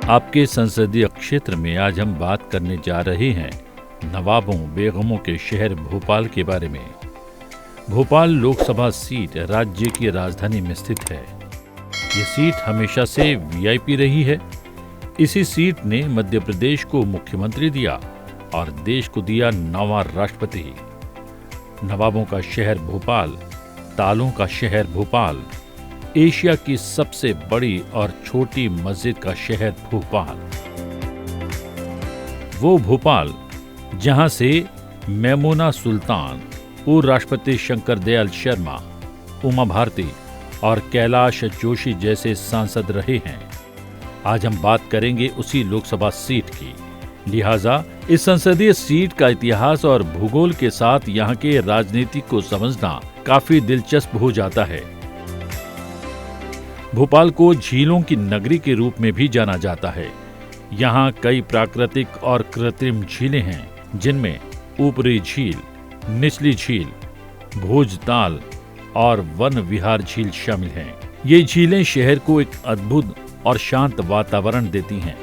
आपके संसदीय क्षेत्र में आज हम बात करने जा रहे हैं नवाबों बेगमों के शहर भोपाल के बारे में। भोपाल लोकसभा सीट राज्य की राजधानी में स्थित है। ये सीट हमेशा से वीआईपी रही है। इसी सीट ने मध्य प्रदेश को मुख्यमंत्री दिया और देश को दिया 9वां राष्ट्रपति। नवाबों का शहर भोपाल, तालों का शहर भोपाल, एशिया की सबसे बड़ी और छोटी मस्जिद का शहर भोपाल। वो भोपाल जहां से मैमूना सुल्तान, पूर्व राष्ट्रपति शंकर दयाल शर्मा, उमा भारती और कैलाश जोशी जैसे सांसद रहे हैं। आज हम बात करेंगे उसी लोकसभा सीट की। लिहाजा इस संसदीय सीट का इतिहास और भूगोल के साथ यहाँ के राजनीति को समझना काफी दिलचस्प हो जाता है। भोपाल को झीलों की नगरी के रूप में भी जाना जाता है। यहाँ कई प्राकृतिक और कृत्रिम झीलें हैं, जिनमें ऊपरी झील, निचली झील, भोजताल और वन विहार झील शामिल हैं। ये झीलें शहर को एक अद्भुत और शांत वातावरण देती हैं।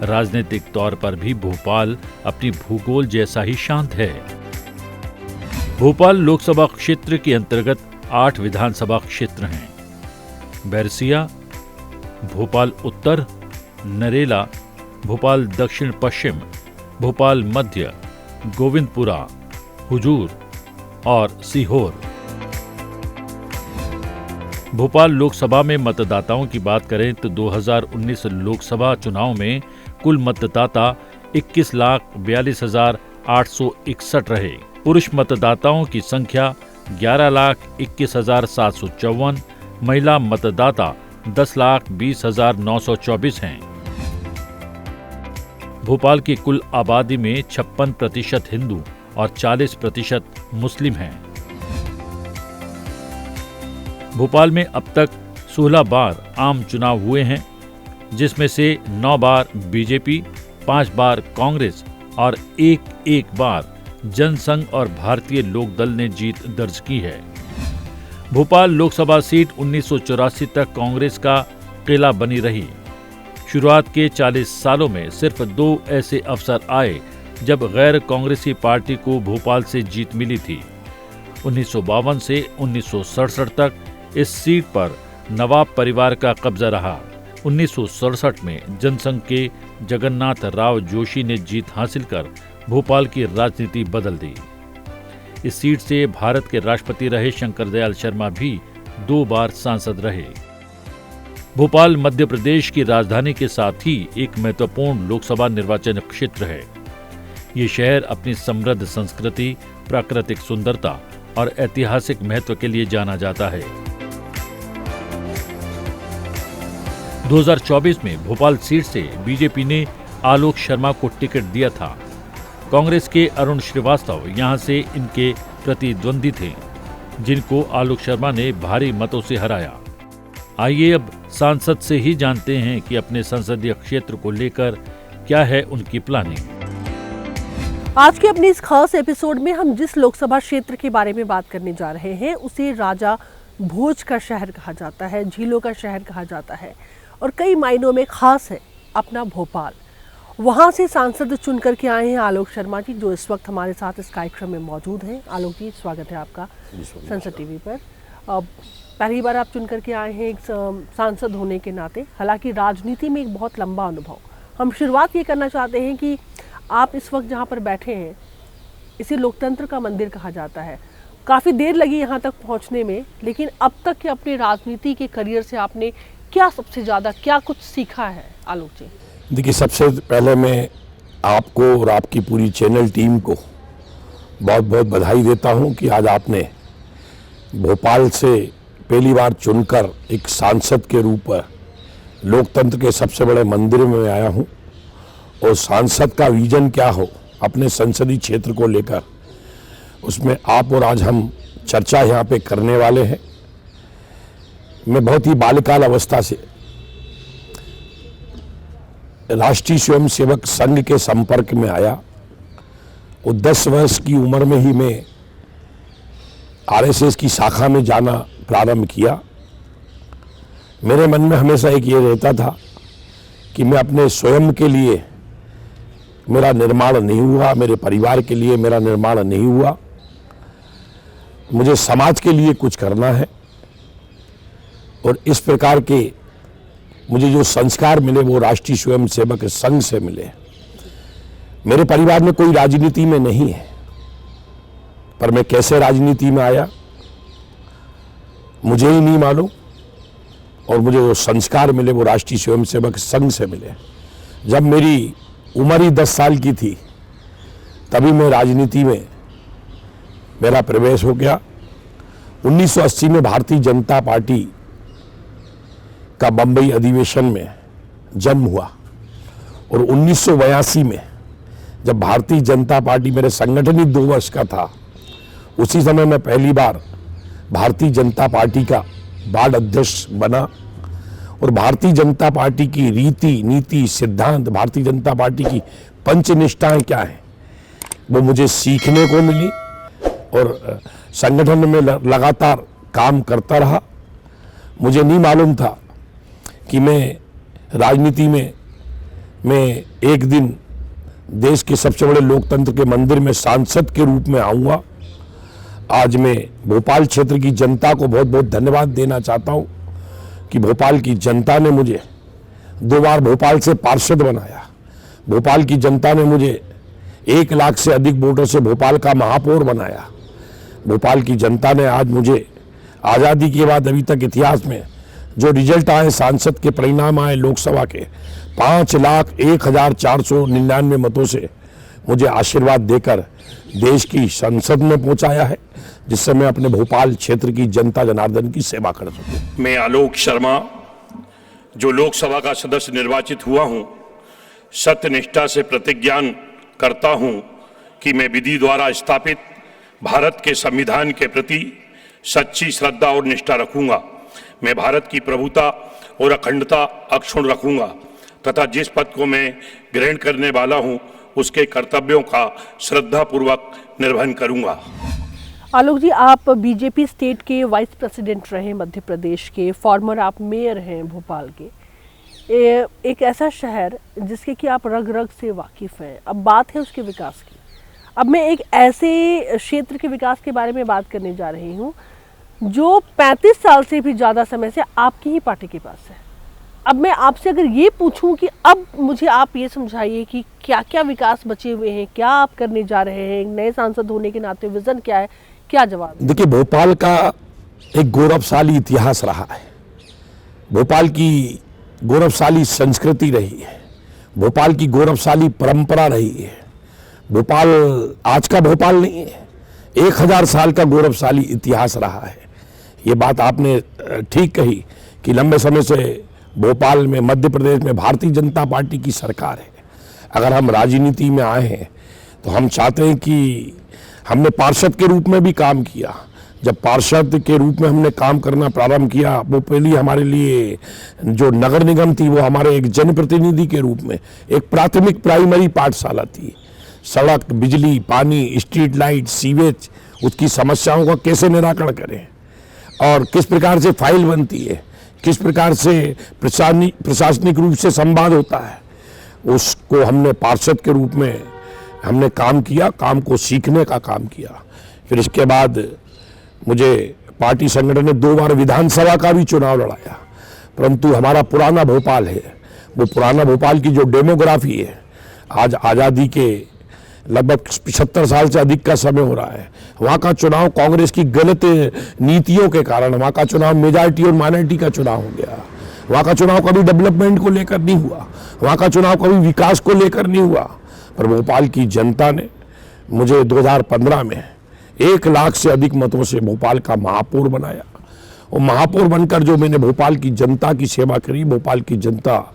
राजनीतिक तौर पर भी भोपाल अपनी भूगोल जैसा ही शांत है। भोपाल लोकसभा क्षेत्र के अंतर्गत 8 विधानसभा क्षेत्र हैं। बैरसिया, भोपाल उत्तर, नरेला, भोपाल दक्षिण पश्चिम, भोपाल मध्य, गोविंदपुरा, हुजूर और सीहोर। भोपाल लोकसभा में मतदाताओं की बात करें तो 2019 लोकसभा चुनाव में कुल मतदाता 21,42,861 रहे। पुरुष मतदाताओं की संख्या 11,21,754, महिला मतदाता 10,20,924 हैं। भोपाल की कुल आबादी में 56% हिंदू और 40% मुस्लिम हैं। भोपाल में अब तक 16 बार आम चुनाव हुए हैं, जिसमें से 9 बार बीजेपी, 5 बार कांग्रेस और एक बार जनसंघ और भारतीय लोक दल ने जीत दर्ज की है। भोपाल लोकसभा सीट 1984 तक कांग्रेस का किला बनी रही। शुरुआत के 40 सालों में सिर्फ 2 ऐसे अवसर आए जब गैर कांग्रेसी पार्टी को भोपाल से जीत मिली थी। 1952 से 1967 तक इस सीट पर नवाब परिवार का कब्जा रहा। 1967 में जनसंघ के जगन्नाथ राव जोशी ने जीत हासिल कर भोपाल की राजनीति बदल दी। इस सीट से भारत के राष्ट्रपति रहे शंकर दयाल शर्मा भी 2 बार सांसद रहे। भोपाल मध्य प्रदेश की राजधानी के साथ ही एक महत्वपूर्ण लोकसभा निर्वाचन क्षेत्र है। ये शहर अपनी समृद्ध संस्कृति, प्राकृतिक सुंदरता और ऐतिहासिक महत्व के लिए जाना जाता है। 2024 में भोपाल सीट से बीजेपी ने आलोक शर्मा को टिकट दिया था। कांग्रेस के अरुण श्रीवास्तव यहां से इनके प्रतिद्वंदी थे, जिनको आलोक शर्मा ने भारी मतों से हराया। आइए अब सांसद से ही जानते हैं कि अपने संसदीय क्षेत्र को लेकर क्या है उनकी प्लानिंग। आज के अपने इस खास एपिसोड में हम जिस लोकसभा क्षेत्र के बारे में बात करने जा रहे हैं उसे राजा भोज का शहर कहा जाता है, झीलों का शहर कहा जाता है और कई मायनों में खास है अपना भोपाल। वहाँ से सांसद चुन करके आए हैं आलोक शर्मा जी, जो इस वक्त हमारे साथ इस कार्यक्रम में मौजूद हैं। आलोक जी, स्वागत है आपका संसद टीवी पर। पहली बार आप चुन करके आए हैं एक सांसद होने के नाते, हालांकि राजनीति में एक बहुत लंबा अनुभव। हम शुरुआत ये करना चाहते हैं कि आप इस वक्त जहाँ पर बैठे हैं, इसे लोकतंत्र का मंदिर कहा जाता है। काफ़ी देर लगी यहाँ तक पहुँचने में, लेकिन अब तक के अपने राजनीति के करियर से आपने क्या सबसे ज़्यादा क्या कुछ सीखा है आलोक जी? देखिए, सबसे पहले मैं आपको और आपकी पूरी चैनल टीम को बहुत बहुत बधाई देता हूं कि आज आपने भोपाल से पहली बार चुनकर एक सांसद के रूप में लोकतंत्र के सबसे बड़े मंदिर में मैं आया हूं। और सांसद का विजन क्या हो अपने संसदीय क्षेत्र को लेकर, उसमें आप और आज हम चर्चा यहाँ पे करने वाले हैं। मैं बहुत ही बाल्यकाल अवस्था से राष्ट्रीय स्वयंसेवक संघ के संपर्क में आया और 10 वर्ष की उम्र में ही मैं आरएसएस की शाखा में जाना प्रारंभ किया। मेरे मन में हमेशा एक ये रहता था कि मैं अपने स्वयं के लिए मेरा निर्माण नहीं हुआ, मेरे परिवार के लिए मेरा निर्माण नहीं हुआ, मुझे समाज के लिए कुछ करना है। और इस प्रकार के मुझे जो संस्कार मिले वो राष्ट्रीय स्वयंसेवक संघ से मिले। मेरे परिवार में कोई राजनीति में नहीं है, पर मैं कैसे राजनीति में आया मुझे ही नहीं मालूम। और मुझे जो संस्कार मिले वो राष्ट्रीय स्वयंसेवक संघ से मिले। जब मेरी उम्र ही 10 साल की थी तभी मैं राजनीति में मेरा प्रवेश हो गया। 1980 में भारतीय जनता पार्टी का बंबई अधिवेशन में जन्म हुआ और 1982 में जब भारतीय जनता पार्टी मेरे संगठन ही 2 वर्ष का था, उसी समय मैं पहली बार भारतीय जनता पार्टी का वार्ड अध्यक्ष बना। और भारतीय जनता पार्टी की रीति नीति सिद्धांत, भारतीय जनता पार्टी की पंचनिष्ठाएं क्या हैं वो मुझे सीखने को मिली और संगठन में लगातार काम करता रहा। मुझे नहीं मालूम था कि मैं राजनीति में एक दिन देश के सबसे बड़े लोकतंत्र के मंदिर में सांसद के रूप में आऊँगा। आज मैं भोपाल क्षेत्र की जनता को बहुत बहुत धन्यवाद देना चाहता हूँ कि भोपाल की जनता ने मुझे 2 बार भोपाल से पार्षद बनाया। भोपाल की जनता ने मुझे 1 लाख से अधिक वोटों से भोपाल का महापौर बनाया। भोपाल की जनता ने आज मुझे आज़ादी के बाद अभी तक इतिहास में जो रिजल्ट आए, सांसद के परिणाम आए लोकसभा के, 5,01,499 मतों से मुझे आशीर्वाद देकर देश की संसद में पहुंचाया है, जिससे मैं अपने भोपाल क्षेत्र की जनता जनार्दन की सेवा कर सकूं। मैं आलोक शर्मा जो लोकसभा का सदस्य निर्वाचित हुआ हूं, सत्यनिष्ठा से प्रतिज्ञान करता हूं कि मैं विधि द्वारा स्थापित भारत के संविधान के प्रति सच्ची श्रद्धा और निष्ठा रखूंगा। मैं भारत की प्रभुता और अखंडता अक्षुण्ण रखूंगा तथा जिस पद को मैं ग्रहण करने वाला हूं उसके कर्तव्यों का श्रद्धापूर्वक निर्वहन करूंगा। आलोक जी, आप बीजेपी स्टेट के वाइस प्रेसिडेंट रहे मध्य प्रदेश के, फॉर्मर आप मेयर हैं भोपाल के। एक ऐसा शहर जिसके कि आप रग रग से वाकिफ हैं। अब बात है उसके विकास की। अब मैं एक ऐसे क्षेत्र के विकास के बारे में बात करने जा रही हूँ जो 35 साल से भी ज़्यादा समय से आपकी ही पार्टी के पास है। अब मैं आपसे अगर ये पूछूं कि अब मुझे आप ये समझाइए कि क्या क्या विकास बचे हुए हैं, क्या आप करने जा रहे हैं, नए सांसद होने के नाते विजन क्या है, क्या जवाब? देखिए, भोपाल का एक गौरवशाली इतिहास रहा है। भोपाल की गौरवशाली संस्कृति रही है, भोपाल की गौरवशाली परंपरा रही है। भोपाल आज का भोपाल नहीं है, 1000 साल का गौरवशाली इतिहास रहा है। ये बात आपने ठीक कही कि लंबे समय से भोपाल में, मध्य प्रदेश में भारतीय जनता पार्टी की सरकार है। अगर हम राजनीति में आए हैं तो हम चाहते हैं कि हमने पार्षद के रूप में भी काम किया। जब पार्षद के रूप में हमने काम करना प्रारंभ किया, वो पहले हमारे लिए जो नगर निगम थी वो हमारे एक जनप्रतिनिधि के रूप में एक प्राथमिक प्राइमरी पाठशाला थी। सड़क, बिजली, पानी, स्ट्रीट लाइट, सीवेज, उसकी समस्याओं का कैसे निराकरण करें और किस प्रकार से फाइल बनती है, किस प्रकार से प्रशासनिक रूप से संवाद होता है, उसको हमने पार्षद के रूप में हमने काम किया, काम को सीखने का काम किया। फिर इसके बाद मुझे पार्टी संगठन ने 2 बार विधानसभा का भी चुनाव लड़ाया। परंतु हमारा पुराना भोपाल है, वो पुराना भोपाल की जो डेमोग्राफी है, आज आज़ादी के लगभग 75 साल से अधिक का समय हो रहा है। वहाँ का चुनाव कांग्रेस की गलत नीतियों के कारण, वहाँ का चुनाव मेजॉरिटी और माइनॉरिटी का चुनाव हो गया। वहाँ का चुनाव कभी डेवलपमेंट को लेकर नहीं हुआ, वहाँ का चुनाव कभी विकास को लेकर नहीं हुआ। पर भोपाल की जनता ने मुझे 2015 में 1 लाख से अधिक मतों से भोपाल का महापौर बनाया। और महापौर बनकर जो मैंने भोपाल की जनता की सेवा करी, भोपाल की जनता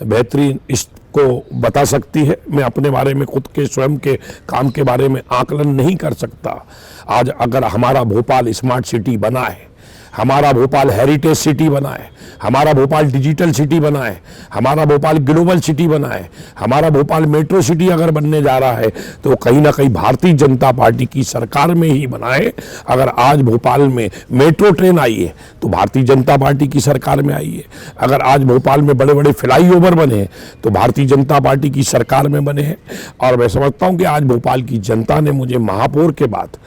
बेहतरीन इसको बता सकती है। मैं अपने बारे में, खुद के स्वयं के काम के बारे में आकलन नहीं कर सकता। आज अगर हमारा भोपाल स्मार्ट सिटी बना है, हमारा भोपाल हेरिटेज सिटी बना है, हमारा भोपाल डिजिटल सिटी बना है, हमारा भोपाल ग्लोबल सिटी बना है, हमारा भोपाल मेट्रो सिटी अगर बनने जा रहा है तो कहीं ना कहीं भारतीय जनता पार्टी की सरकार में ही बना है। अगर आज भोपाल में मेट्रो ट्रेन आई है तो भारतीय जनता पार्टी की सरकार में आई है। अगर आज भोपाल में बड़े बड़े फ्लाईओवर बने हैं तो भारतीय जनता पार्टी की सरकार में बने हैं। और मैं समझता हूं कि आज भोपाल की जनता ने मुझे महापौर के बाद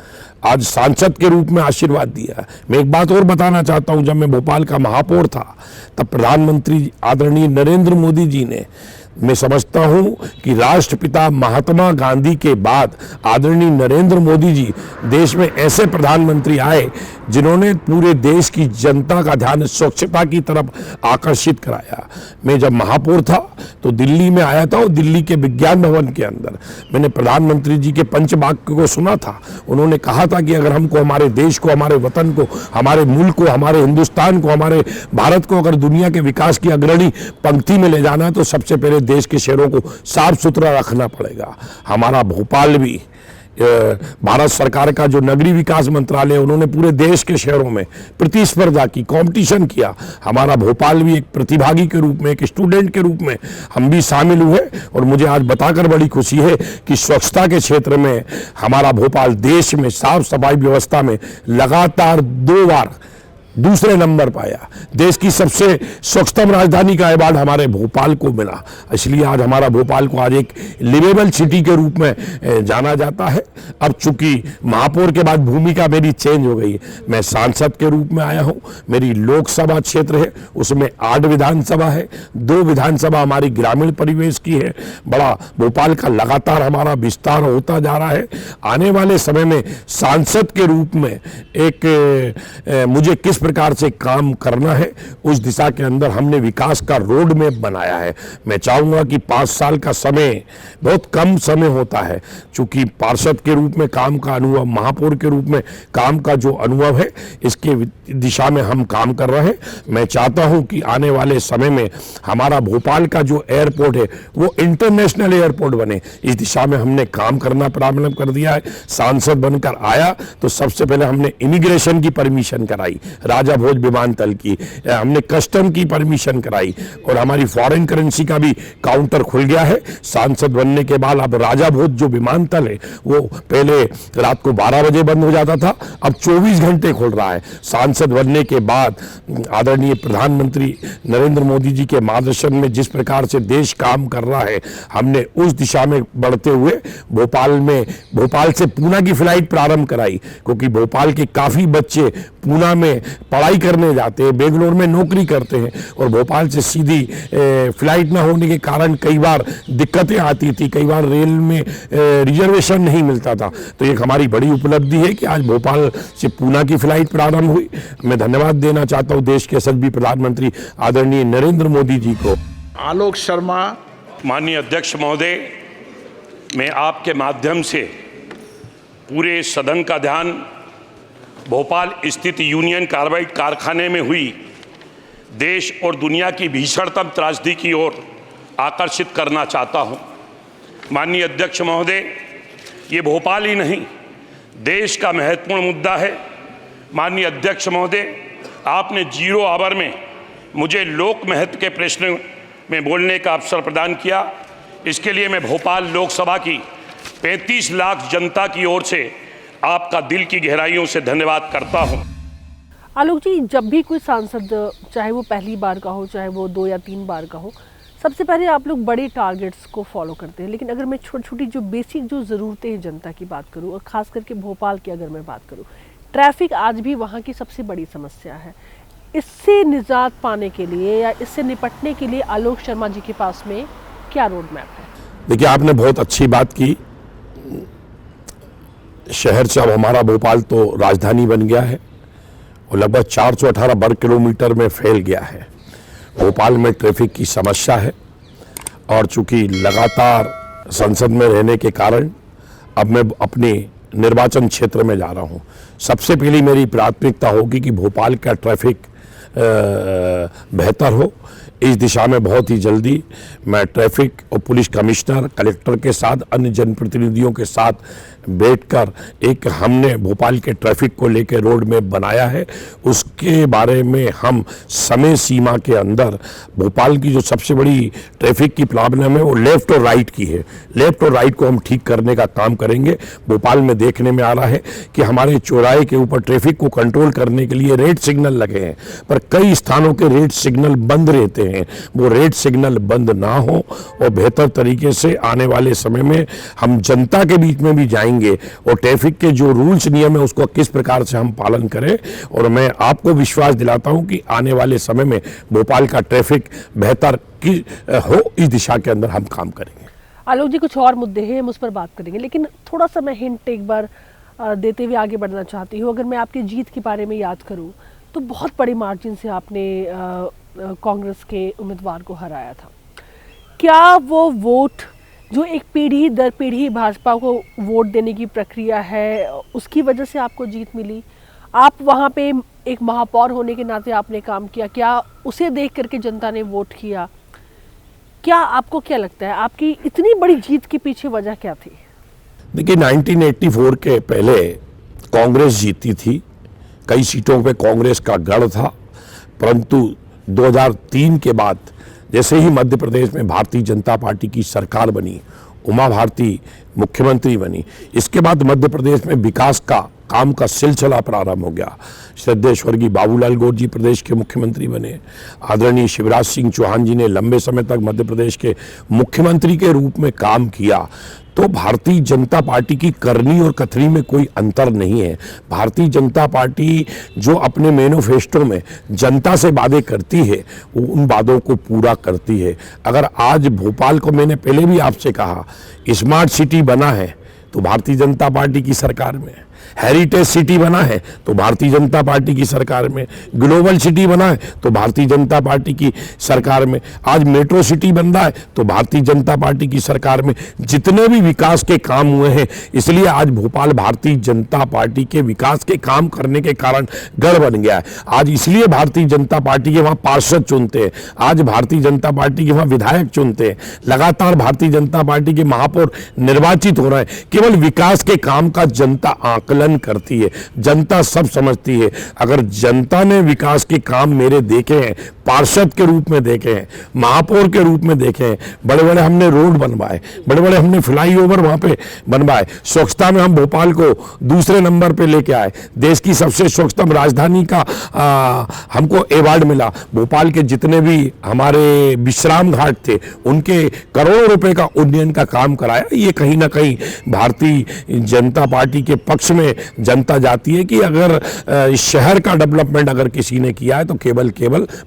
आज सांसद के रूप में आशीर्वाद दिया। मैं एक बात और बताना चाहता हूं, जब मैं भोपाल का महापौर था तब प्रधानमंत्री आदरणीय नरेंद्र मोदी जी ने, मैं समझता हूं कि राष्ट्रपिता महात्मा गांधी के बाद आदरणीय नरेंद्र मोदी जी देश में ऐसे प्रधानमंत्री आए जिन्होंने पूरे देश की जनता का ध्यान स्वच्छता की तरफ आकर्षित कराया। मैं जब महापौर था तो दिल्ली में आया था और दिल्ली के विज्ञान भवन के अंदर मैंने प्रधानमंत्री जी के पंचवाक्य को सुना था। उन्होंने कहा था कि अगर हमको हमारे देश को, हमारे वतन को, हमारे मुल्क को, हमारे हिंदुस्तान को, हमारे भारत को अगर दुनिया के विकास की अग्रणी पंक्ति में ले जाना है तो सबसे पहले देश के शहरों को साफ सुथरा रखना पड़ेगा। हमारा भोपाल भी भारत सरकार का जो नगरीय विकास मंत्रालय है उन्होंने पूरे देश के शहरों में प्रतिस्पर्धा की, कंपटीशन किया। हमारा भोपाल भी एक प्रतिभागी के रूप में, एक स्टूडेंट के रूप में हम भी शामिल हुए। और मुझे आज बताकर बड़ी खुशी है कि स्वच्छता के क्षेत्र में हमारा भोपाल देश में साफ सफाई व्यवस्था में लगातार 2 बार दूसरे नंबर पाया। देश की सबसे स्वच्छतम राजधानी का अवार्ड हमारे भोपाल को मिला। इसलिए आज हमारा भोपाल को आज एक लिवेबल सिटी के रूप में जाना जाता है। अब चूंकि महापौर के बाद भूमिका मेरी चेंज हो गई है, मैं सांसद के रूप में आया हूं। मेरी लोकसभा क्षेत्र है, उसमें 8 विधानसभा है, 2 विधानसभा हमारी ग्रामीण परिवेश की है। बड़ा भोपाल का लगातार हमारा विस्तार होता जा रहा है। आने वाले समय में सांसद के रूप में एक मुझे किस प्रकार से काम करना है उस दिशा के अंदर हमने विकास का रोड मैप बनाया है। मैं चाहूंगा कि 5 साल का समय बहुत कम समय होता है। चूंकि पार्षद के रूप में काम का अनुभव, महापौर के रूप में काम का जो अनुभव है, इसके दिशा में हम काम कर रहे हैं। मैं चाहता हूं कि आने वाले समय में हमारा भोपाल का जो एयरपोर्ट है वो इंटरनेशनल एयरपोर्ट बने, इस दिशा में हमने काम करना प्रारंभ कर दिया है। सांसद बनकर आया तो सबसे पहले हमने इमिग्रेशन की परमिशन कराई, राजा भोज विमानतल की, हमने कस्टम की परमिशन कराई और हमारी फॉरेन करेंसी का भी काउंटर खुल गया है। सांसद बनने के बाद अब राजा भोज जो विमानतल है वो पहले रात को 12 बजे बंद हो जाता था, अब 24 घंटे खुल रहा है। सांसद बनने के बाद आदरणीय प्रधानमंत्री नरेंद्र मोदी जी के मार्गदर्शन में जिस प्रकार से देश काम कर रहा है, हमने उस दिशा में बढ़ते हुए भोपाल से पूना की फ्लाइट प्रारंभ कराई, क्योंकि भोपाल के काफी बच्चे पूना में पढ़ाई करने जाते हैं, बेंगलोर में नौकरी करते हैं और भोपाल से सीधी फ्लाइट ना होने के कारण कई बार दिक्कतें आती थी, कई बार रेल में रिजर्वेशन नहीं मिलता था। तो एक हमारी बड़ी उपलब्धि है कि आज भोपाल से पूना की फ्लाइट प्रारंभ हुई। मैं धन्यवाद देना चाहता हूं देश के यशस्वी प्रधानमंत्री आदरणीय नरेंद्र मोदी जी को। आलोक शर्मा। माननीय अध्यक्ष महोदय, मैं आपके माध्यम से पूरे सदन का ध्यान भोपाल स्थित यूनियन कार्बाइड कारखाने में हुई देश और दुनिया की भीषणतम त्रासदी की ओर आकर्षित करना चाहता हूं। माननीय अध्यक्ष महोदय, ये भोपाल ही नहीं देश का महत्वपूर्ण मुद्दा है। माननीय अध्यक्ष महोदय, आपने 0 आवर में मुझे लोक महत्व के प्रश्न में बोलने का अवसर प्रदान किया। इसके लिए मैं भोपाल लोकसभा की 35 लाख जनता की ओर से आपका दिल की गहराइयों से धन्यवाद करता हूं। आलोक जी, जब भी कोई सांसद, चाहे वो पहली बार का हो, चाहे वो 2 या 3 बार का हो, सबसे पहले आप लोग बड़े टारगेट्स को फॉलो करते हैं। लेकिन अगर मैं छोटी छोटी जो बेसिक जो ज़रूरतें हैं जनता की बात करूं, और ख़ास करके भोपाल की अगर मैं बात करूं, ट्रैफिक आज भी वहाँ की सबसे बड़ी समस्या है। इससे निजात पाने के लिए या इससे निपटने के लिए आलोक शर्मा जी के पास में क्या रोड मैप है? देखिए, आपने बहुत अच्छी बात की। शहर से अब हमारा भोपाल तो राजधानी बन गया है और लगभग 418 वर्ग किलोमीटर में फैल गया है। भोपाल में ट्रैफिक की समस्या है और चूंकि लगातार संसद में रहने के कारण अब मैं अपने निर्वाचन क्षेत्र में जा रहा हूं। सबसे पहली मेरी प्राथमिकता होगी कि भोपाल का ट्रैफिक बेहतर हो। इस दिशा में बहुत ही जल्दी मैं ट्रैफिक और पुलिस कमिश्नर, कलेक्टर के साथ, अन्य जनप्रतिनिधियों के साथ बैठकर एक हमने भोपाल के ट्रैफिक को लेकर रोड मैप बनाया है। उसके बारे में हम समय सीमा के अंदर भोपाल की जो सबसे बड़ी ट्रैफिक की प्रॉब्लम है वो लेफ्ट और राइट की है, लेफ्ट और राइट को हम ठीक करने का काम करेंगे। भोपाल में देखने में आ रहा है कि हमारे चौराहे के ऊपर ट्रैफिक को कंट्रोल करने के लिए रेड सिग्नल लगे हैं, पर कई स्थानों के रेड सिग्नल बंद रहते हैं। वो रेड सिग्नल बंद ना हो और बेहतर तरीके से आने वाले समय में हम जनता के बीच में भी जाएंगे और ट्रैफिक के जो रूल्स नियम है उसको किस प्रकार से हम पालन करें। और मैं आपको विश्वास दिलाता हूं कि आने वाले समय में भोपाल का ट्रैफिक बेहतर हो, इस दिशा के अंदर हम काम करेंगे। आलोक जी, कुछ और मुद्दे हैं, हम उस पर बात करेंगे, लेकिन थोड़ा सा मैं हिंट एक बार देते हुए आगे बढ़ना चाहती हूँ। अगर मैं आपकी जीत के बारे में याद करूँ तो बहुत बड़ी मार्जिन से आपने कांग्रेस के उम्मीदवार को हराया था। क्या वो वोट जो एक पीढ़ी दर पीढ़ी भाजपा को वोट देने की प्रक्रिया है, उसकी वजह से आपको जीत मिली? आप वहाँ पे एक महापौर होने के नाते आपने काम किया, क्या उसे देख करके जनता ने वोट किया? क्या आपको क्या लगता है आपकी इतनी बड़ी जीत के पीछे वजह क्या थी? देखिए, 1984 के पहले कांग्रेस जीती थी, कई सीटों पे कांग्रेस का गढ़ था, परंतु 2003 के बाद जैसे ही मध्य प्रदेश में भारतीय जनता पार्टी की सरकार बनी, उमा भारती मुख्यमंत्री बनी, इसके बाद मध्य प्रदेश में विकास का काम का सिलसिला प्रारंभ हो गया। श्रद्धेय स्वर्गीय बाबूलाल गौर जी प्रदेश के मुख्यमंत्री बने, आदरणीय शिवराज सिंह चौहान जी ने लंबे समय तक मध्य प्रदेश के मुख्यमंत्री के रूप में काम किया। तो भारतीय जनता पार्टी की करनी और कथनी में कोई अंतर नहीं है। भारतीय जनता पार्टी जो अपने मैनिफेस्टो में जनता से वादे करती है वो उन वादों को पूरा करती है। अगर आज भोपाल को, मैंने पहले भी आपसे कहा, स्मार्ट सिटी बना है तो भारतीय जनता पार्टी की सरकार में, हेरिटेज सिटी बना है तो भारतीय जनता पार्टी की सरकार में, ग्लोबल सिटी बना है तो भारतीय जनता पार्टी की सरकार में, आज मेट्रो सिटी बन रहा है तो भारतीय जनता पार्टी की सरकार में। जितने भी विकास के काम हुए हैं, इसलिए आज भोपाल भारतीय जनता पार्टी के विकास के काम करने के कारण गढ़ बन गया है। आज इसलिए भारतीय जनता पार्टी के वहां पार्षद चुनते हैं, आज भारतीय जनता पार्टी के वहां विधायक चुनते हैं, लगातार भारतीय जनता पार्टी के महापौर निर्वाचित हो रहे हैं। केवल विकास के काम का जनता आकलन करती है, जनता सब समझती है। अगर जनता ने विकास के काम मेरे देखे हैं, पार्षद के रूप में देखे हैं, महापौर के रूप में देखे हैं, बड़े बड़े हमने रोड बनवाए, बड़े बड़े हमने फ्लाईओवर वहां पे बनवाए, स्वच्छता में हम भोपाल को दूसरे नंबर पे लेके आए, देश की सबसे स्वच्छतम राजधानी का हमको अवार्ड मिला। भोपाल के जितने भी हमारे विश्राम घाट थे उनके करोड़ों रुपए का उन्नयन का काम कराया। ये कहीं ना कहीं भारतीय जनता पार्टी के पक्ष में जनता जाती है कि अगर इस शहर का डेवलपमेंट अगर किसी ने किया है तो केवल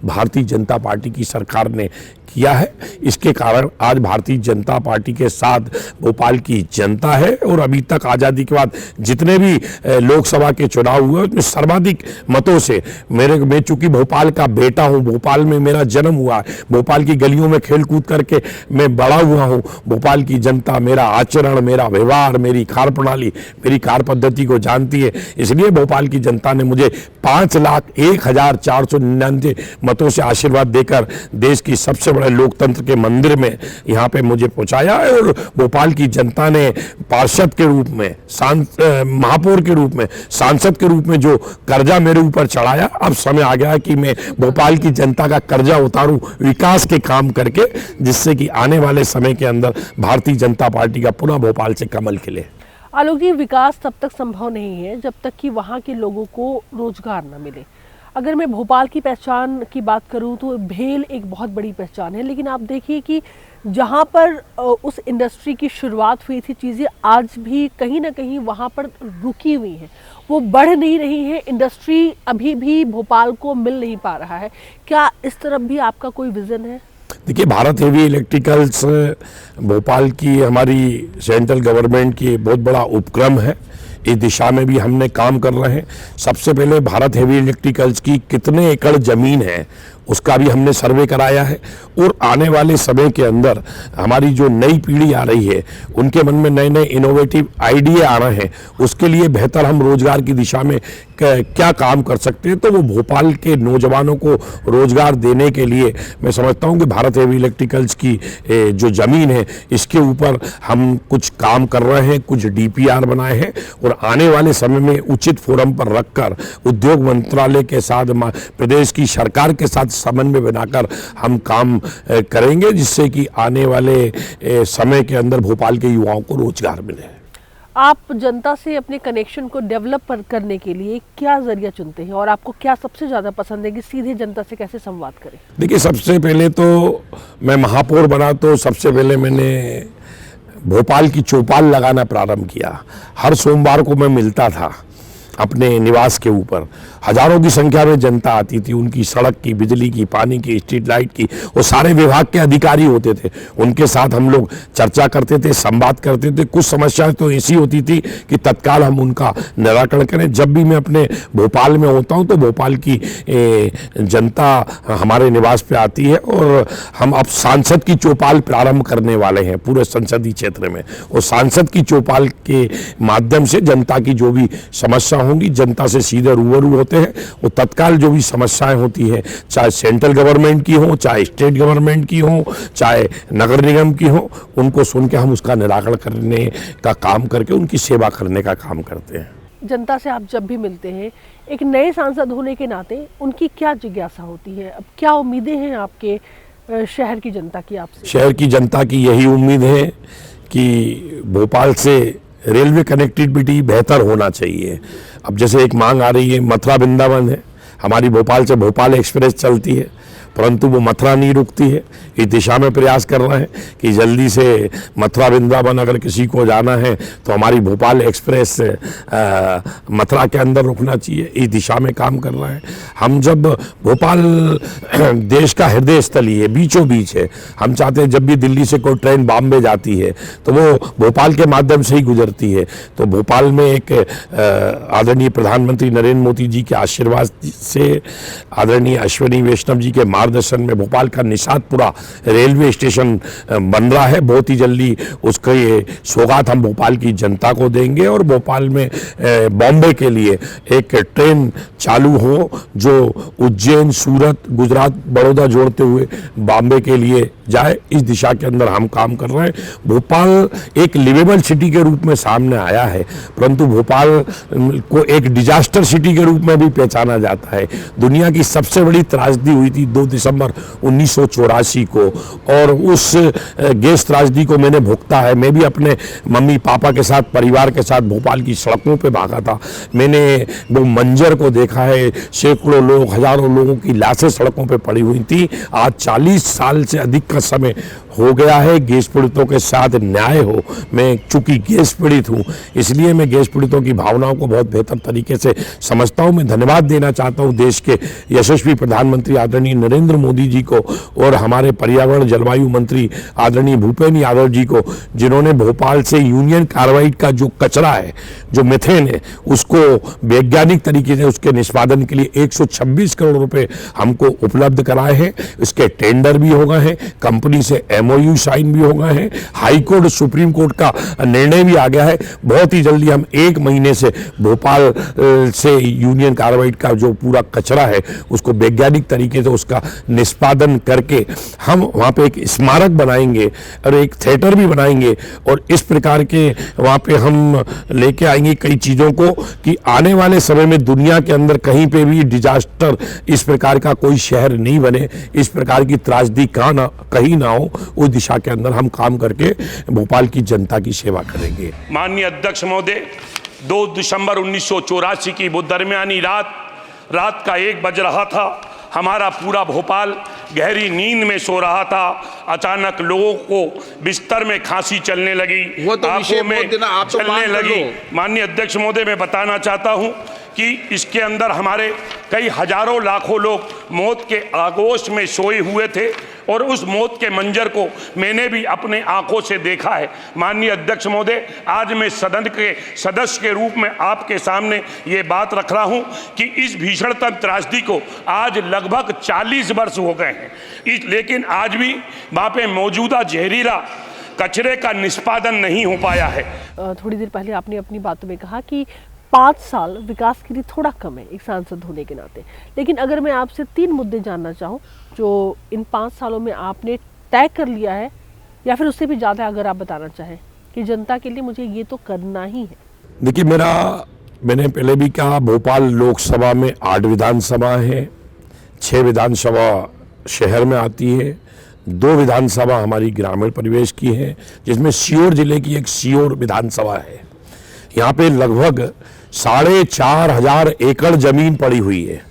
भारतीय जनता पार्टी की सरकार ने किया है। इसके कारण आज भारतीय जनता पार्टी के साथ भोपाल की जनता है। और अभी तक आज़ादी के बाद जितने भी लोकसभा के चुनाव हुए उसमें सर्वाधिक मतों से मैं चूंकि भोपाल का बेटा हूं, भोपाल में मेरा जन्म हुआ है, भोपाल की गलियों में खेल कूद करके मैं बड़ा हुआ हूं, भोपाल की जनता मेरा आचरण, मेरा व्यवहार, मेरी कार्य प्रणाली, मेरी कार्य पद्धति को जानती है। इसलिए भोपाल की जनता ने मुझे 5,01,499 मतों से आशीर्वाद देकर देश की सबसे बड़े लोकतंत्र के मंदिर में यहाँ पे मुझे पहुंचाया है। और भोपाल की जनता ने पार्षद के रूप में, महापौर के रूप में, सांसद के रूप में जो कर्जा मेरे ऊपर चढ़ाया, अब समय आ गया कि मैं भोपाल की जनता का कर्जा उतारूं विकास के काम करके, जिससे कि आने वाले समय के अंदर भारतीय जनता पार्टी का पुनः भोपाल से कमल खिले। आलोक जी, विकास तब तक संभव नहीं है जब तक कि वहाँ के लोगों को रोजगार न मिले। अगर मैं भोपाल की पहचान की बात करूं तो भेल एक बहुत बड़ी पहचान है, लेकिन आप देखिए कि जहां पर उस इंडस्ट्री की शुरुआत हुई थी, चीज़ें आज भी कहीं ना कहीं वहां पर रुकी हुई हैं, वो बढ़ नहीं रही है। इंडस्ट्री अभी भी भोपाल को मिल नहीं पा रहा है। क्या इस तरफ भी आपका कोई विजन है? देखिए, भारत हेवी इलेक्ट्रिकल्स भोपाल की हमारी सेंट्रल गवर्नमेंट की बहुत बड़ा उपक्रम है। इस दिशा में भी हमने काम कर रहे हैं। सबसे पहले भारत हेवी इलेक्ट्रिकल्स की कितने एकड़ जमीन है उसका भी हमने सर्वे कराया है। और आने वाले समय के अंदर हमारी जो नई पीढ़ी आ रही है उनके मन में नए नए इनोवेटिव आइडिया आ रहे हैं, उसके लिए बेहतर हम रोजगार की दिशा में क्या काम कर सकते हैं। तो वो भोपाल के नौजवानों को रोजगार देने के लिए मैं समझता हूँ कि भारत हेवी इलेक्ट्रिकल्स की जो ज़मीन है इसके ऊपर हम कुछ काम कर रहे हैं, कुछ DPR बनाए हैं और आने वाले समय में उचित फोरम पर रखकर उद्योग मंत्रालय के साथ प्रदेश की सरकार के साथ समन्वय बनाकर हम काम करेंगे, जिससे कि आने वाले समय के अंदर भोपाल के युवाओं को रोजगार मिले। आप जनता से अपने कनेक्शन को डेवलप करने के लिए क्या जरिया चुनते हैं और आपको क्या सबसे ज़्यादा पसंद है कि सीधे जनता से कैसे संवाद करें? देखिए, सबसे पहले तो मैं महापौर बना तो सबसे पहले मैंने भोपाल की चौपाल लगाना प्रारंभ किया। हर सोमवार को मैं मिलता था अपने निवास के ऊपर, हजारों की संख्या में जनता आती थी, उनकी सड़क की, बिजली की, पानी की, स्ट्रीट लाइट की, वो सारे विभाग के अधिकारी होते थे, उनके साथ हम लोग चर्चा करते थे, संवाद करते थे। कुछ समस्याएं तो ऐसी होती थी कि तत्काल हम उनका निराकरण करें। जब भी मैं अपने भोपाल में होता हूं तो भोपाल की जनता हमारे निवास पे आती है और हम अब सांसद की चौपाल प्रारंभ करने वाले हैं पूरे संसदीय क्षेत्र में। और सांसद की चौपाल के माध्यम से जनता की जो भी समस्या होंगी, जनता से सीधे रूबरू होते हैं, वो तत्काल जो भी समस्याएं होती हैं, चाहे सेंट्रल गवर्नमेंट की हो, चाहे स्टेट गवर्नमेंट की हो, चाहे नगर निगम की हो, उनको सुन के हम उसका निराकरण करने का काम करके उनकी सेवा करने का काम करते हैं। जनता से आप जब भी मिलते हैं, एक नए सांसद होने के नाते उनकी क्या जिज्ञासा होती है? अब क्या उम्मीदें हैं आपके शहर की जनता की आपसे? शहर की जनता की यही उम्मीद है कि भोपाल से रेलवे कनेक्टिविटी बेहतर होना चाहिए। अब जैसे एक मांग आ रही है, मथुरा वृंदावन है, हमारी भोपाल से भोपाल एक्सप्रेस चलती है, परंतु वो मथुरा नहीं रुकती है। इस दिशा में प्रयास कर रहे हैं कि जल्दी से मथुरा वृंदावन अगर किसी को जाना है तो हमारी भोपाल एक्सप्रेस मथुरा के अंदर रुकना चाहिए। इस दिशा में काम कर रहे हैं। हम जब भोपाल देश का हृदय स्थली है, बीचों बीच है, हम चाहते हैं जब भी दिल्ली से कोई ट्रेन बॉम्बे जाती है तो वो भोपाल के माध्यम से ही गुजरती है। तो भोपाल में एक आदरणीय प्रधानमंत्री नरेंद्र मोदी जी के आशीर्वाद से, आदरणीय अश्विनी वैष्णव जी के मार्गदर्शन में भोपाल का निषादपुरा रेलवे स्टेशन बन रहा है। बहुत ही जल्दी उसका ये सौगात हम भोपाल की जनता को देंगे और भोपाल में बॉम्बे के लिए एक ट्रेन चालू हो जो उज्जैन, सूरत, गुजरात, बड़ौदा जोड़ते हुए बॉम्बे के लिए जाए। इस दिशा के अंदर हम काम कर रहे हैं। भोपाल एक लिवेबल सिटी के रूप में सामने आया है, परंतु भोपाल को एक डिजास्टर सिटी के रूप में भी पहचाना जाता है। दुनिया की सबसे बड़ी त्रासदी हुई थी 2 दिसंबर 1984 को, और उस गैस त्रासदी को मैंने भुगता है। मैं भी अपने मम्मी पापा के साथ, परिवार के साथ भोपाल की सड़कों पे भागा था। मैंने वो मंजर को देखा है, सैकड़ों लोग, हजारों लोगों की लाशें सड़कों पे पड़ी हुई थी। आज 40 साल से अधिक का समय हो गया है गैस पीड़ितों के साथ न्याय हो। मैं चूंकि गैस पीड़ित हूँ, इसलिए मैं गैस पीड़ितों की भावनाओं को बहुत बेहतर तरीके से समझता हूँ। मैं धन्यवाद देना चाहता हूँ देश के यशस्वी प्रधानमंत्री आदरणीय नरेंद्र मोदी जी को और हमारे पर्यावरण जलवायु मंत्री आदरणीय भूपेंद्र यादव जी को, जिन्होंने भोपाल से यूनियन कार्बाइड का जो कचरा है, जो मीथेन है, उसको वैज्ञानिक तरीके से उसके निष्पादन के लिए 126 करोड़ रुपए हमको उपलब्ध कराए हैं। इसके टेंडर भी हो गए हैं, कंपनी से MOU साइन भी हो गए हैं, हाई कोर्ट, सुप्रीम कोर्ट का निर्णय भी आ गया है। बहुत ही जल्दी हम 1 महीने से भोपाल से यूनियन कार्बाइड का जो पूरा कचरा है उसको वैज्ञानिक तरीके से उसका निष्पादन करके हम वहाँ पे एक स्मारक बनाएंगे और एक थिएटर भी बनाएंगे, और इस प्रकार के वहाँ पे हम लेके आएंगे कई चीज़ों को कि आने वाले समय में दुनिया के अंदर कहीं पे भी डिजास्टर इस प्रकार का कोई शहर नहीं बने, इस प्रकार की त्रासदी कहीं ना हो। उस दिशा के अंदर हम काम करके भोपाल की जनता की सेवा करेंगे। माननीय अध्यक्ष महोदय, 2 दिसंबर 1984 की वो दरमियानी रात का 1 बज रहा था। हमारा पूरा भोपाल गहरी नींद में सो रहा था। अचानक लोगों को बिस्तर में खांसी चलने लगी, आंखों में चलने लगी। माननीय अध्यक्ष महोदय, मैं बताना चाहता हूं कि इसके अंदर हमारे कई हजारों लाखों लोग मौत के आगोश में सोए हुए थे और उस मौत के मंजर को मैंने भी अपने आंखों से देखा है। माननीय अध्यक्ष महोदय, आज मैं सदन के सदस्य के रूप में आपके सामने ये बात रख रहा हूं कि इस भीषणतम त्रासदी को आज लगभग 40 वर्ष हो गए हैं, लेकिन आज भी वहाँ पे मौजूदा जहरीला कचरे का निष्पादन नहीं हो पाया है। थोड़ी देर पहले आपने अपनी बातों में कहा कि 5 साल विकास के लिए थोड़ा कम है एक सांसद होने के नाते, लेकिन अगर मैं आपसे 3 मुद्दे जानना चाहूँ जो इन 5 सालों में आपने तय कर लिया है, या फिर उससे भी ज़्यादा अगर आप बताना चाहें कि जनता के लिए मुझे ये तो करना ही है। देखिए, मैंने पहले भी कहा, भोपाल लोकसभा में 8 विधानसभा है, 6 विधानसभा शहर में आती है, 2 विधानसभा हमारी ग्रामीण परिवेश की है, जिसमें सीहोर जिले की एक सीहोर विधानसभा है। यहाँ पे लगभग 4,500 एकड़ जमीन पड़ी हुई है,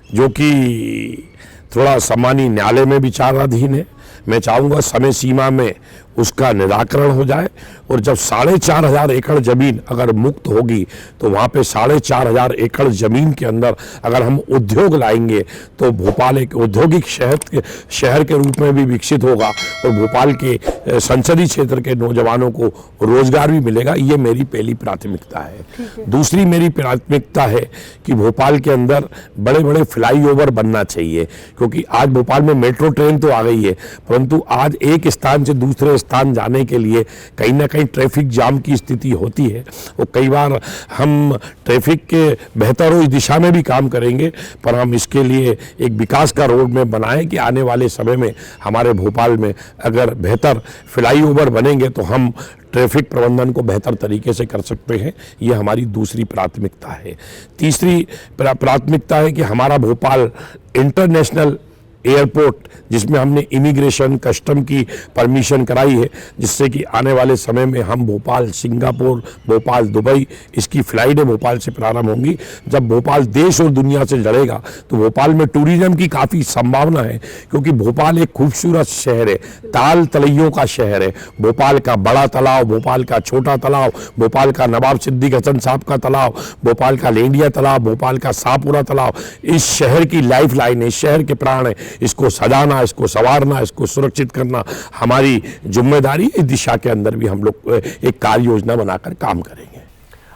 जो कि थोड़ा सम्मानीय न्यायालय में विचाराधीन है। मैं चाहूँगा समय सीमा में उसका निराकरण हो जाए, और जब 4,500 एकड़ जमीन अगर मुक्त होगी तो वहाँ पे 4,500 एकड़ जमीन के अंदर अगर हम उद्योग लाएंगे तो भोपाल एक औद्योगिक शहर के रूप में भी विकसित होगा, और भोपाल के संसदीय क्षेत्र के नौजवानों को रोजगार भी मिलेगा। ये मेरी पहली प्राथमिकता है। दूसरी मेरी प्राथमिकता है कि भोपाल के अंदर बड़े बड़े फ्लाईओवर बनना चाहिए, क्योंकि आज भोपाल में मेट्रो ट्रेन तो आ गई है, परंतु आज एक स्थान से दूसरे स्थान जाने के लिए कहीं ना कहीं ट्रैफिक जाम की स्थिति होती है। और कई बार हम ट्रैफिक के बेहतर हो इस दिशा में भी काम करेंगे, पर हम इसके लिए एक विकास का रोड मैप बनाएं कि आने वाले समय में हमारे भोपाल में अगर बेहतर फ्लाईओवर बनेंगे तो हम ट्रैफिक प्रबंधन को बेहतर तरीके से कर सकते हैं। ये हमारी दूसरी प्राथमिकता है। तीसरी प्राथमिकता है कि हमारा भोपाल इंटरनेशनल एयरपोर्ट, जिसमें हमने इमिग्रेशन कस्टम की परमिशन कराई है, जिससे कि आने वाले समय में हम भोपाल सिंगापुर, भोपाल दुबई, इसकी फ्लाइटें भोपाल से प्रारंभ होंगी। जब भोपाल देश और दुनिया से लड़ेगा तो भोपाल में टूरिज्म की काफ़ी संभावना है, क्योंकि भोपाल एक खूबसूरत शहर है, ताल तलैयों का शहर है। भोपाल का बड़ा तालाब, भोपाल का छोटा तालाब, भोपाल का नवाब सिद्दीक हसन साहब का तालाब, भोपाल का लेंडिया तालाब, भोपाल का शाहपुरा तालाब, इस शहर की लाइफ लाइन है, इस शहर के प्राण है। इसको सजाना, इसको संवारना, इसको सुरक्षित करना हमारी जिम्मेदारी। इस दिशा के अंदर भी हम लोग एक कार्य योजना बनाकर काम करेंगे।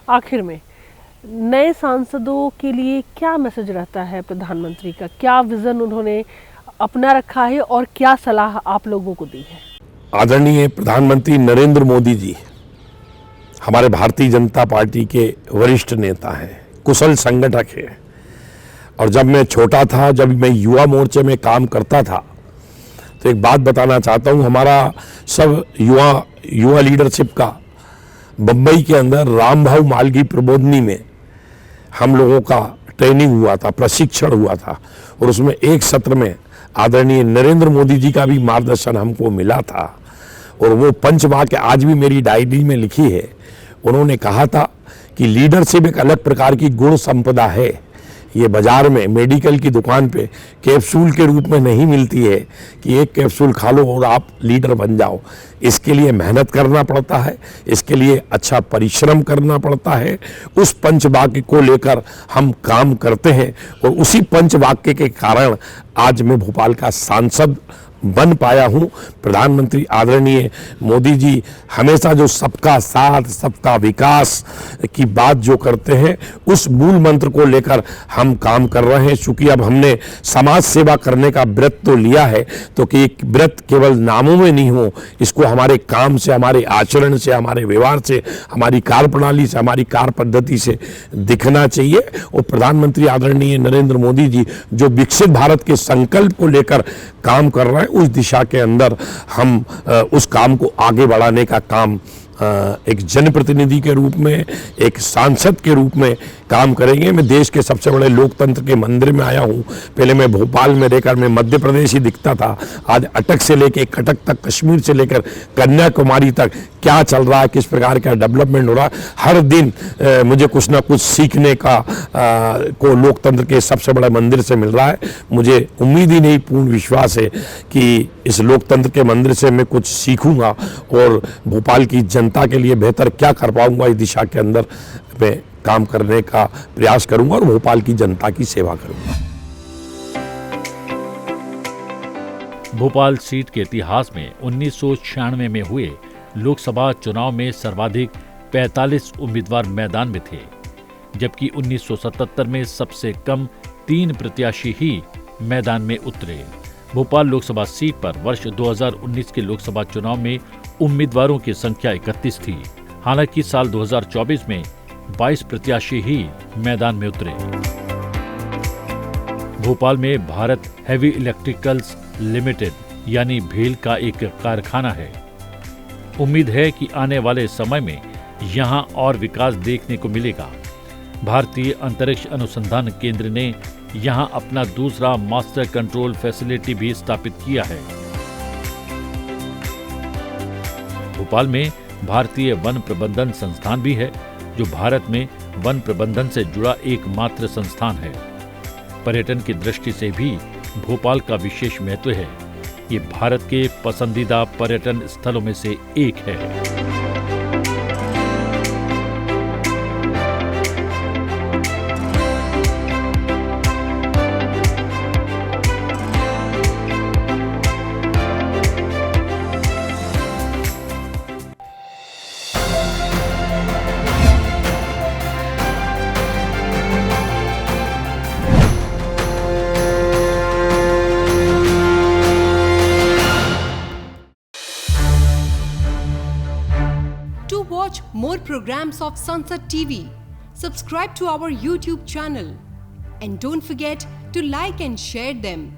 आखिर में नए सांसदों के लिए क्या मैसेज रहता है प्रधानमंत्री का? क्या विजन उन्होंने अपना रखा है और क्या सलाह आप लोगों को दी है? आदरणीय प्रधानमंत्री नरेंद्र मोदी जी हमारे भारतीय जनता पार्टी के वरिष्ठ नेता हैं, कुशल संगठक हैं। और जब मैं छोटा था, जब मैं युवा मोर्चे में काम करता था, तो एक बात बताना चाहता हूँ, हमारा सब युवा लीडरशिप का बम्बई के अंदर रामभाऊ मालगी प्रबोधनी में हम लोगों का ट्रेनिंग हुआ था, प्रशिक्षण हुआ था, और उसमें एक सत्र में आदरणीय नरेंद्र मोदी जी का भी मार्गदर्शन हमको मिला था। और वो पंचवाक्य आज भी मेरी डायरी में लिखी है। उन्होंने कहा था कि लीडरशिप एक अलग प्रकार की गुण संपदा है, ये बाजार में मेडिकल की दुकान पे कैप्सूल के रूप में नहीं मिलती है कि एक कैप्सूल खा लो और आप लीडर बन जाओ। इसके लिए मेहनत करना पड़ता है, इसके लिए अच्छा परिश्रम करना पड़ता है। उस पंचवाक्य को लेकर हम काम करते हैं, और उसी पंचवाक्य के कारण आज मैं भोपाल का सांसद बन पाया हूं। प्रधानमंत्री आदरणीय मोदी जी हमेशा जो सबका साथ, सबका विकास की बात जो करते हैं, उस मूल मंत्र को लेकर हम काम कर रहे हैं। चूंकि अब हमने समाज सेवा करने का व्रत तो लिया है, तो कि एक व्रत केवल नामों में नहीं हो, इसको हमारे काम से, हमारे आचरण से, हमारे व्यवहार से, हमारी कार्य प्रणाली से, हमारी कार्य पद्धति से दिखना चाहिए। और प्रधानमंत्री आदरणीय नरेंद्र मोदी जी जो विकसित भारत के संकल्प को लेकर काम कर रहे हैं, उस दिशा के अंदर हम उस काम को आगे बढ़ाने का काम एक जनप्रतिनिधि के रूप में, एक सांसद के रूप में काम करेंगे। मैं देश के सबसे बड़े लोकतंत्र के मंदिर में आया हूँ। पहले मैं भोपाल में रहकर मैं मध्य प्रदेश ही दिखता था, आज अटक से लेकर कटक तक, कश्मीर से लेकर कन्याकुमारी तक क्या चल रहा है, किस प्रकार का डेवलपमेंट हो रहा है, हर दिन मुझे कुछ ना कुछ सीखने का को लोकतंत्र के सबसे बड़े मंदिर से मिल रहा है। मुझे उम्मीद ही नहीं, पूर्ण विश्वास है कि इस लोकतंत्र के मंदिर से मैं कुछ सीखूंगा और भोपाल की जनता के लिए बेहतर क्या कर पाऊंगा, इस दिशा के अंदर मैं काम करने का प्रयास करूंगा और भोपाल की जनता की सेवा करूंगा। भोपाल सीट के इतिहास में 1996 में हुए लोकसभा चुनाव में सर्वाधिक 45 उम्मीदवार मैदान में थे, जबकि 1977 में सबसे कम 3 प्रत्याशी ही मैदान में उतरे। भोपाल लोकसभा सीट पर वर्ष 2019 के लोकसभा चुनाव में उम्मीदवारों की संख्या 31 थी। हालांकि साल 2024 में 22 प्रत्याशी ही मैदान में उतरे। भोपाल में भारत हेवी इलेक्ट्रिकल्स लिमिटेड यानी भेल का एक कारखाना है। उम्मीद है कि आने वाले समय में यहां और विकास देखने को मिलेगा। भारतीय अंतरिक्ष अनुसंधान केंद्र ने यहां अपना दूसरा मास्टर कंट्रोल फैसिलिटी भी स्थापित किया है। भोपाल में भारतीय वन प्रबंधन संस्थान भी है, जो भारत में वन प्रबंधन से जुड़ा एकमात्र संस्थान है। पर्यटन की दृष्टि से भी भोपाल का विशेष महत्व है। ये भारत के पसंदीदा पर्यटन स्थलों में से एक है। To watch more programs of Sunset TV, subscribe to our YouTube channel and don't forget to like and share them.